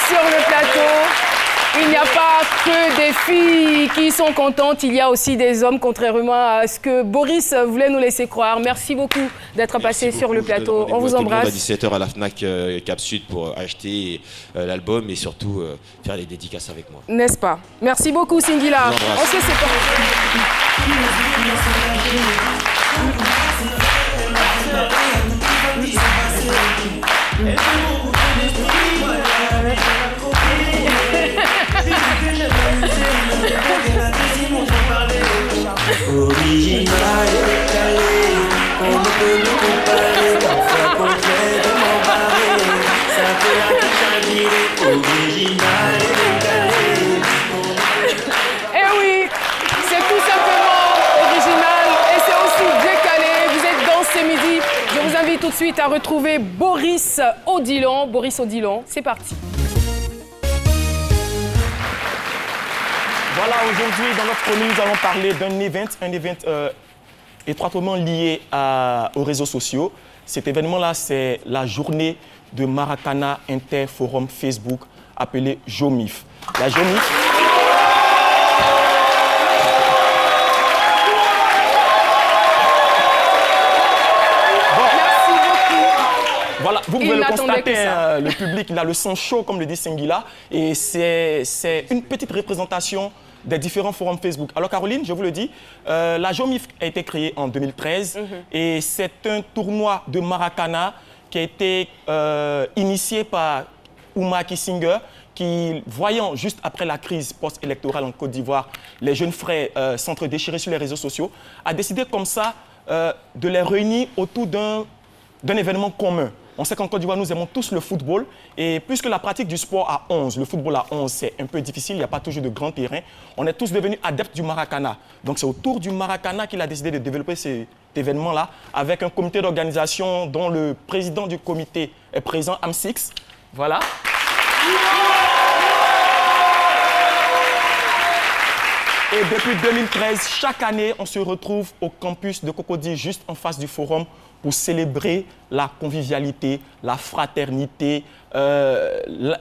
Sur le plateau, il n'y a pas que des filles qui sont contentes, il y a aussi des hommes, contrairement à ce que Boris voulait nous laisser croire. Merci beaucoup d'être passé sur le plateau. On vous embrasse. À 17h à la FNAC Cap Sud pour acheter l'album et surtout faire les dédicaces avec moi. N'est-ce pas? Merci beaucoup, Singila. On se sépare. Original et calé, on ne peut nous comparer, parfois complètement barré, ça fait la touche à original et calé. Eh oui, c'est tout simplement original et c'est aussi décalé. Vous êtes dans ce midi. Je vous invite tout de suite à retrouver Boris Odilon. Boris Odilon, c'est parti. Voilà, aujourd'hui, dans notre chronique, nous allons parler d'un event étroitement lié aux réseaux sociaux. Cet événement-là, c'est la journée de Maracana Interforum Facebook, appelée JOMIF. La JOMIF... Voilà, vous pouvez le constater, le public, il a le sang chaud, comme le dit Singila, et c'est une petite représentation des différents forums Facebook. Alors Caroline, je vous le dis, la JOMIF a été créée en 2013 et c'est un tournoi de Maracana qui a été initié par Ouma Kissinger, qui, voyant juste après la crise post-électorale en Côte d'Ivoire, les jeunes frères s'entre-déchirer sur les réseaux sociaux, a décidé comme ça de les réunir autour d'un événement commun. On sait qu'en Côte d'Ivoire, nous aimons tous le football. Et puisque la pratique du sport à 11, le football à 11, c'est un peu difficile, il n'y a pas toujours de grands terrains, on est tous devenus adeptes du Maracana. Donc c'est autour du Maracana qu'il a décidé de développer cet événement-là, avec un comité d'organisation dont le président du comité est présent, Am6. Voilà. Et depuis 2013, chaque année, on se retrouve au campus de Cocody, juste en face du forum, pour célébrer la convivialité, la fraternité. Il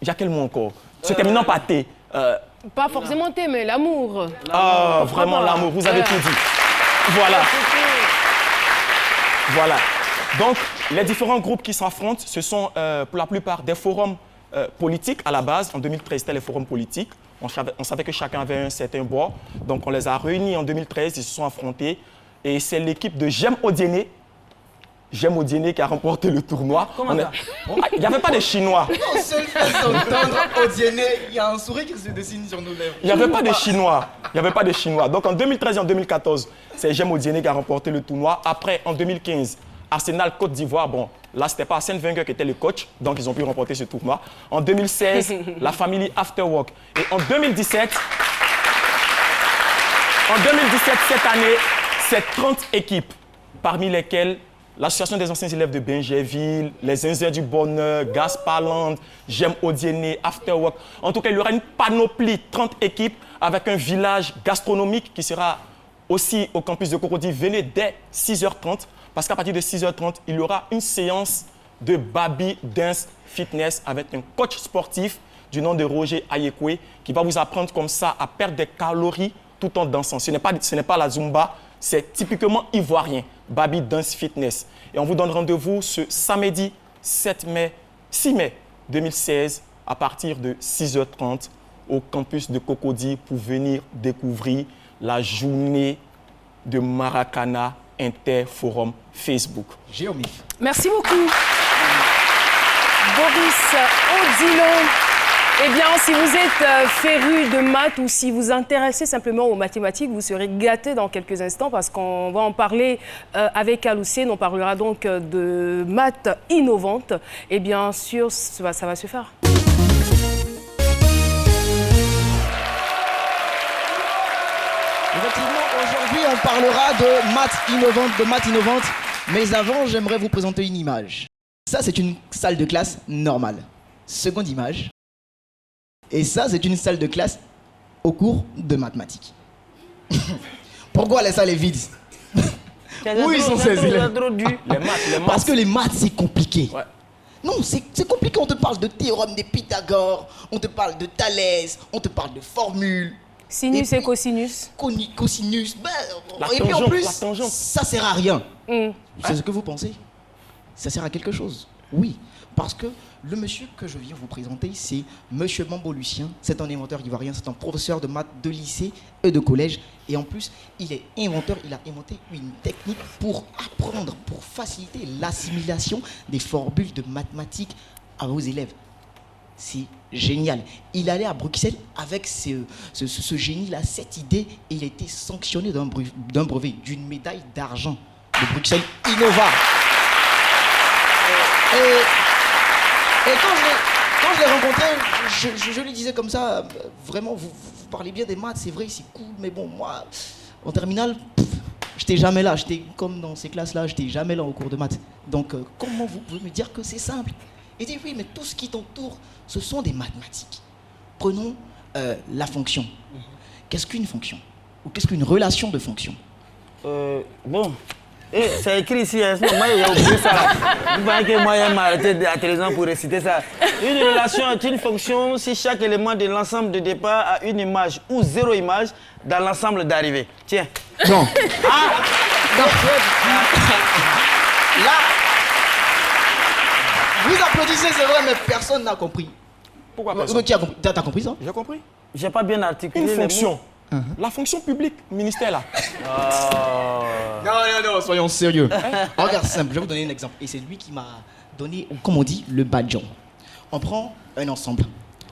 y a quel mot encore? C'est terminant par T. Pas forcément T, mais l'amour. Ah, vraiment l'amour, vous avez tout dit. Voilà. Voilà. Donc, les différents groupes qui s'affrontent, ce sont pour la plupart des forums politiques à la base. En 2013, c'était les forums politiques. On savait que chacun avait un certain bord. Donc, on les a réunis en 2013, ils se sont affrontés. Et c'est l'équipe de Jem Odiene qui a remporté le tournoi. Comment ça? Il n'y avait pas de Chinois. Non, seul fait d'entendre Odiene, il y a un sourire qui se dessine sur nos lèvres. Il n'y avait pas de Chinois. Il n'y avait pas de Chinois. Donc, en 2013 et en 2014, c'est Jem Odiene qui a remporté le tournoi. Après, en 2015, Arsenal Côte d'Ivoire, bon, Là, ce n'était pas Arsène Wenger qui était le coach, donc ils ont pu remporter ce tournoi. En 2016, la famille Afterwork. Et en 2017, cette année, c'est 30 équipes, parmi lesquelles l'Association des anciens élèves de Benjerville, les Inziens du Bonheur, Gasparland, J'aime Odienné, Afterwork. En tout cas, il y aura une panoplie, 30 équipes, avec un village gastronomique qui sera aussi au campus de Cocody. Venez dès 6h30, parce qu'à partir de 6h30, il y aura une séance de Baby Dance Fitness avec un coach sportif du nom de Roger Ayekwe qui va vous apprendre comme ça à perdre des calories tout en dansant. Ce n'est pas la Zumba, c'est typiquement ivoirien, Baby Dance Fitness. Et on vous donne rendez-vous ce samedi 6 mai 2016 à partir de 6h30 au campus de Cocody pour venir découvrir la journée de Maracana Interforum Facebook. Géomif. Merci beaucoup. Boris Odilon. Eh bien, si vous êtes féru de maths ou si vous intéressez simplement aux mathématiques, vous serez gâtés dans quelques instants parce qu'on va en parler avec Aloucène. On parlera donc de maths innovantes. Et bien sûr, ça va se faire. Effectivement, aujourd'hui, on parlera de maths innovantes. Mais avant, j'aimerais vous présenter une image. Ça, c'est une salle de classe normale. Seconde image. Et ça, c'est une salle de classe au cours de mathématiques. Pourquoi la salle est vide? Où ils sont ces élèves? Les maths. Parce que les maths, c'est compliqué. Ouais. Non, c'est compliqué. On te parle de théorème des Pythagore, on te parle de Thalès, on te parle de formules. Sinus et cosinus. Cosinus. Et puis en plus, ça sert à rien. C'est ce que vous pensez? Ça sert à quelque chose? Oui. Parce que le monsieur que je viens vous présenter, c'est monsieur Mambo Lucien. C'est un inventeur ivoirien, c'est un professeur de maths de lycée et de collège. Et en plus, il est inventeur, il a inventé une technique pour apprendre, pour faciliter l'assimilation des formules de mathématiques à vos élèves. C'est génial. Il allait à Bruxelles avec ce génie-là, cette idée, et il a été sanctionné d'un brevet, d'une médaille d'argent de Bruxelles Innova. Et quand je l'ai rencontré, je lui disais comme ça, vraiment, vous parlez bien des maths, c'est vrai, c'est cool, mais bon, moi, en terminale, j'étais jamais là, j'étais comme dans ces classes-là, j'étais jamais là au cours de maths. Donc, comment vous pouvez me dire que c'est simple? Il dit, oui, mais tout ce qui t'entoure, ce sont des mathématiques. Prenons la fonction. Qu'est-ce qu'une fonction? Ou qu'est-ce qu'une relation de fonction? Bon. C'est écrit ici, moi j'ai oublié ça. Vous voyez que moi j'ai arrêté la télévision pour réciter ça. Une relation est une fonction si chaque élément de l'ensemble de départ a une image ou zéro image dans l'ensemble d'arrivée. Tiens. Non. Ah non. Là, vous applaudissez, c'est vrai, mais personne n'a compris. Pourquoi personne? Qui a compris? T'as compris ça? J'ai compris. J'ai pas bien articulé. Une fonction. La fonction publique, ministère là. Non, soyons sérieux. Regarde, simple, je vais vous donner un exemple. Et c'est lui qui m'a donné, comme on dit, le badjon. On prend un ensemble.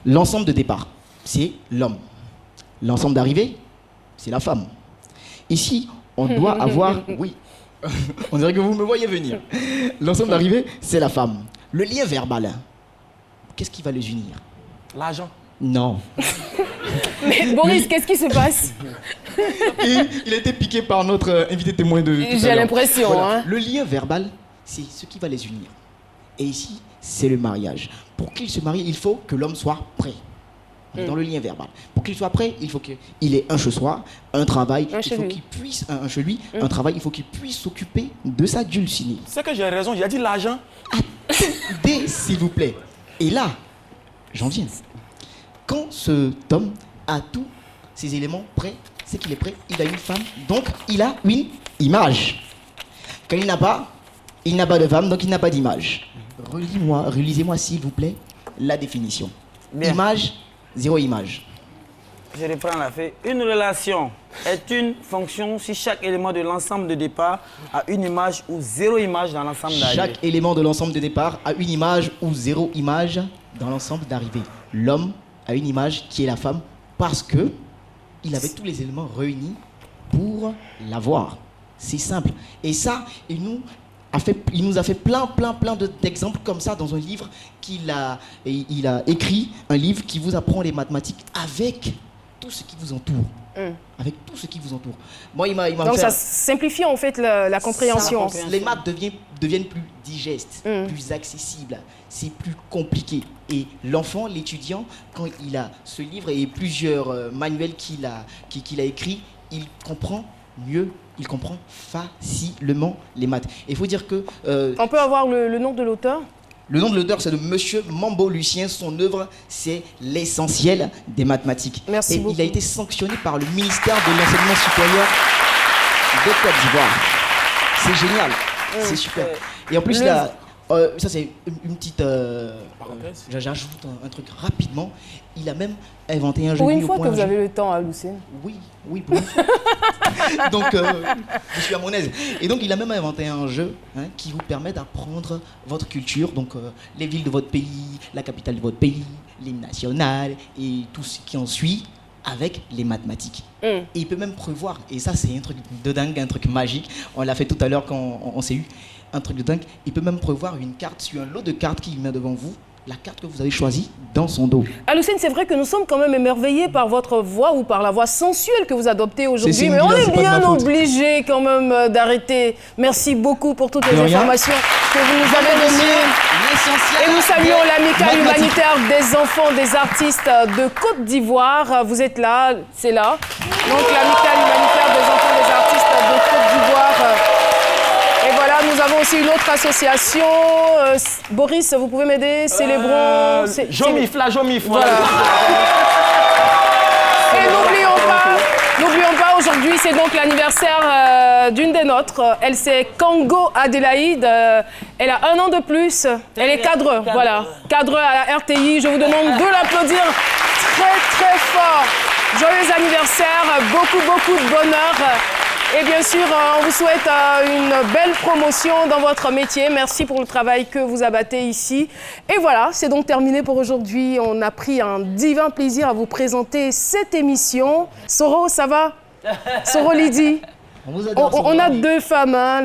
L'ensemble de départ, c'est l'homme. L'ensemble d'arrivée, c'est la femme. Ici, on doit avoir... Oui, on dirait que vous me voyez venir. L'ensemble d'arrivée, c'est la femme. Le lien verbal, qu'est-ce qui va les unir? L'argent. Non. Mais Boris, qu'est-ce qui se passe? Il a été piqué par notre invité témoin de... J'ai l'impression. Voilà. Hein. Le lien verbal, c'est ce qui va les unir. Et ici, c'est le mariage. Pour qu'ils se marient, il faut que l'homme soit prêt. Dans le lien verbal. Pour qu'il soit prêt, il faut qu'il ait un chez soi, un travail, il faut qu'il puisse, un chez lui, un travail, il faut qu'il puisse s'occuper de sa dulcinée. C'est que j'ai raison, j'ai dit l'argent. Attendez, s'il vous plaît. Et là, j'en viens. Quand cet homme a tous ces éléments prêts, c'est qu'il est prêt, il a une femme, donc il a une image. Quand il n'a pas de femme, donc il n'a pas d'image. Relisez-moi s'il vous plaît la définition. Bien. Image, zéro image. Je reprends la feuille. Une relation est une fonction si chaque élément de l'ensemble de départ a une image ou zéro image dans l'ensemble d'arrivée. Chaque élément de l'ensemble de départ a une image ou zéro image dans l'ensemble d'arrivée. L'homme a une image qui est la femme parce que il avait tous les éléments réunis pour l'avoir. C'est simple. Et ça, et nous, il nous a fait plein d'exemples comme ça dans un livre il a écrit, un livre qui vous apprend les mathématiques avec tout ce qui vous entoure. Avec tout ce qui vous entoure. Moi, il m'a donc ça simplifie en fait la compréhension. Les maths deviennent plus digestes, plus accessibles. C'est plus compliqué. Et l'enfant, l'étudiant, quand il a ce livre et plusieurs manuels qu'il a écrits, il comprend mieux, il comprend facilement les maths. Il faut dire que... on peut avoir le nom de l'auteur ? Le nom de l'auteur, c'est de Monsieur Mambo Lucien. Son œuvre, c'est l'essentiel des mathématiques. Merci beaucoup. Il a été sanctionné par le ministère de l'Enseignement supérieur de Côte d'Ivoire. C'est génial, c'est super. Et en plus, là, ça c'est une petite... J'ajoute un truc rapidement. Il a même inventé un jeu. Pour une fois que vous avez le temps, Lucien. Oui, pour une fois. Donc, je suis à mon aise. Et donc, il a même inventé un jeu qui vous permet d'apprendre votre culture. Donc, les villes de votre pays, la capitale de votre pays, l'hymne national et tout ce qui en suit avec les mathématiques. Et il peut même prévoir, et ça c'est un truc de dingue, un truc magique. On l'a fait tout à l'heure quand on s'est eu. Un truc de dingue. Il peut même prévoir une carte sur un lot de cartes qu'il met devant vous. La carte que vous avez choisie dans son dos. Lucien, c'est vrai que nous sommes quand même émerveillés par votre voix ou par la voix sensuelle que vous adoptez aujourd'hui, mais on est bien obligé quand même d'arrêter. Merci beaucoup pour toutes les informations que vous nous avez données. Et nous saluons l'amicale humanitaire des enfants des artistes de Côte d'Ivoire. Vous êtes là, c'est là. Donc l'amicale humanitaire des enfants des artistes de Côte d'Ivoire. Et voilà, nous avons aussi une autre association. Boris, vous pouvez m'aider? Célébrons... Jomif, la Jomif. Voilà. Et n'oublions pas, aujourd'hui, c'est donc l'anniversaire d'une des nôtres. Elle, c'est Kango Adélaïde. Elle a 1 an de plus. Elle est cadre, voilà. Cadre à la RTI. Je vous demande de l'applaudir très fort. Joyeux anniversaire, beaucoup de bonheur. Et bien sûr, on vous souhaite une belle promotion dans votre métier. Merci pour le travail que vous abattez ici. Et voilà, c'est donc terminé pour aujourd'hui. On a pris un divin plaisir à vous présenter cette émission. Soro, ça va? Soro Lydie? On a 2 femmes, hein.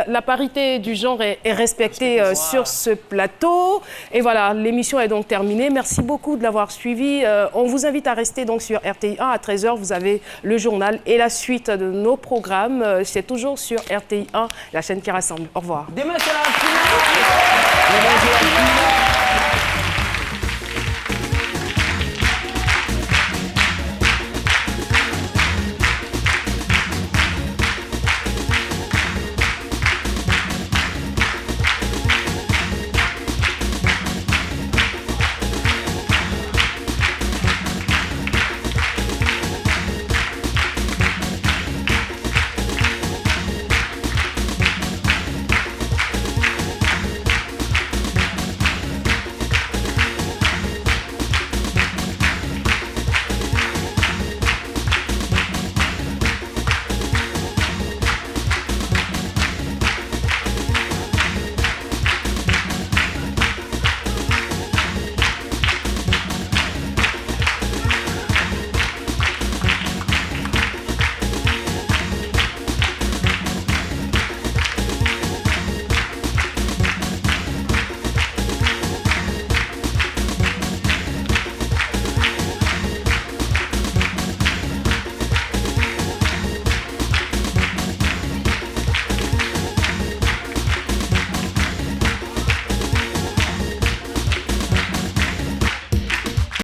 La parité du genre est respectée sur ce plateau. Et voilà, l'émission est donc terminée. Merci beaucoup de l'avoir suivi. On vous invite à rester donc sur RTI 1 à 13h. Vous avez le journal et la suite de nos programmes. C'est toujours sur RTI 1, la chaîne qui rassemble. Au revoir. Demain, c'est la finale.